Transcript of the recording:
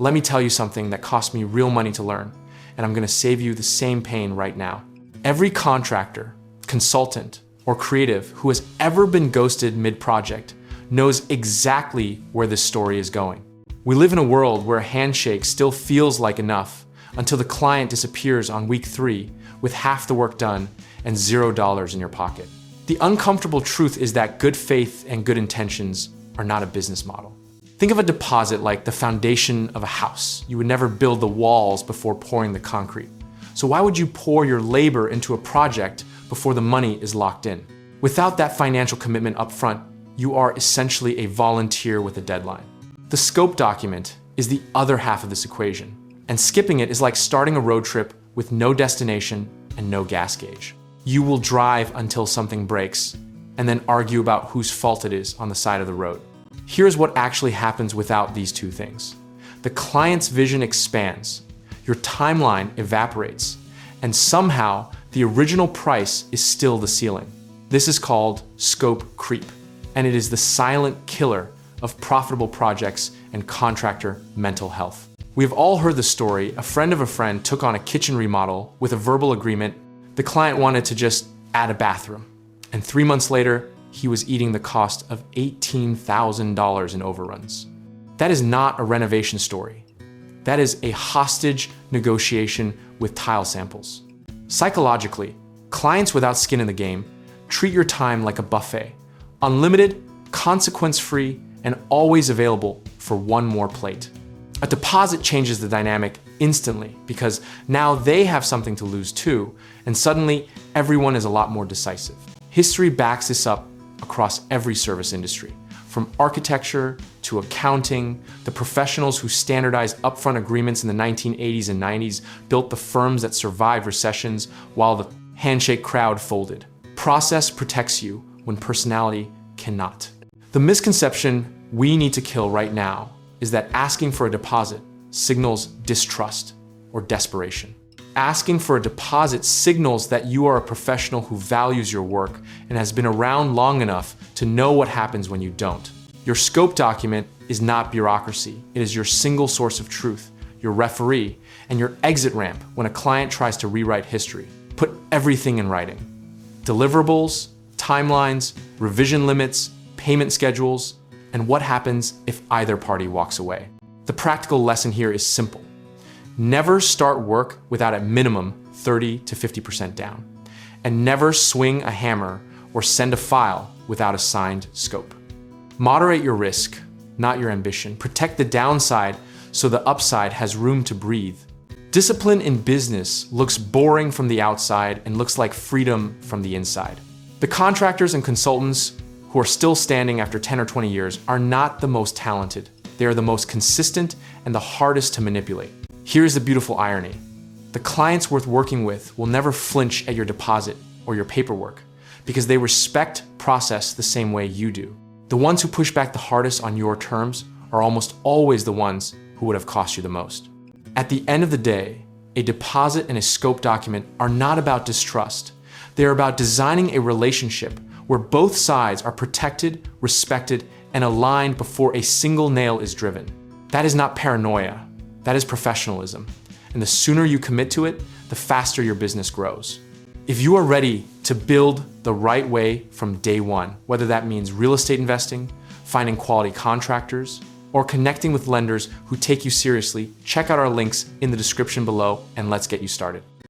Let me tell you something that cost me real money to learn, and I'm gonna save you the same pain right now. Every contractor, consultant, or creative who has ever been ghosted mid-project knows exactly where this story is going. We live in a world where a handshake still feels like enough until the client disappears on week 3 with half the work done and $0 in your pocket. The uncomfortable truth is that good faith and good intentions are not a business model. Think of a deposit like the foundation of a house. You would never build the walls before pouring the concrete. So why would you pour your labor into a project before the money is locked in? Without that financial commitment up front, you are essentially a volunteer with a deadline. The scope document is the other half of this equation, and skipping it is like starting a road trip with no destination and no gas gauge. You will drive until something breaks, and then argue about whose fault it is on the side of the road. Here's what actually happens without these two things. The client's vision expands, your timeline evaporates, and somehow the original price is still the ceiling. This is called scope creep, and it is the silent killer of profitable projects and contractor mental health. We've all heard the story. A friend of a friend took on a kitchen remodel with a verbal agreement. The client wanted to just add a bathroom, and 3 months later, he was eating the cost of $18,000 in overruns. That is not a renovation story. That is a hostage negotiation with tile samples. Psychologically, clients without skin in the game treat your time like a buffet, unlimited, consequence-free, and always available for one more plate. A deposit changes the dynamic instantly because now they have something to lose too, and suddenly everyone is a lot more decisive. History backs this up across every service industry. From architecture to accounting, the professionals who standardized upfront agreements in the 1980s and 90s built the firms that survived recessions while the handshake crowd folded. Process protects you when personality cannot. The misconception we need to kill right now is that asking for a deposit signals distrust or desperation. Asking for a deposit signals that you are a professional who values your work and has been around long enough to know what happens when you don't. Your scope document is not bureaucracy. It is your single source of truth, your referee, and your exit ramp when a client tries to rewrite history. Put everything in writing. Deliverables, timelines, revision limits, payment schedules, and what happens if either party walks away. The practical lesson here is simple. Never start work without at minimum 30 to 50% down. And never swing a hammer or send a file without a signed scope. Moderate your risk, not your ambition. Protect the downside so the upside has room to breathe. Discipline in business looks boring from the outside and looks like freedom from the inside. The contractors and consultants who are still standing after 10 or 20 years are not the most talented. They are the most consistent and the hardest to manipulate. Here's the beautiful irony. The clients worth working with will never flinch at your deposit or your paperwork because they respect process the same way you do. The ones who push back the hardest on your terms are almost always the ones who would have cost you the most. At the end of the day, a deposit and a scope document are not about distrust. They are about designing a relationship where both sides are protected, respected, and aligned before a single nail is driven. That is not paranoia. That is professionalism. And the sooner you commit to it, the faster your business grows. If you are ready to build the right way from day one, whether that means real estate investing, finding quality contractors, or connecting with lenders who take you seriously, check out our links in the description below and let's get you started.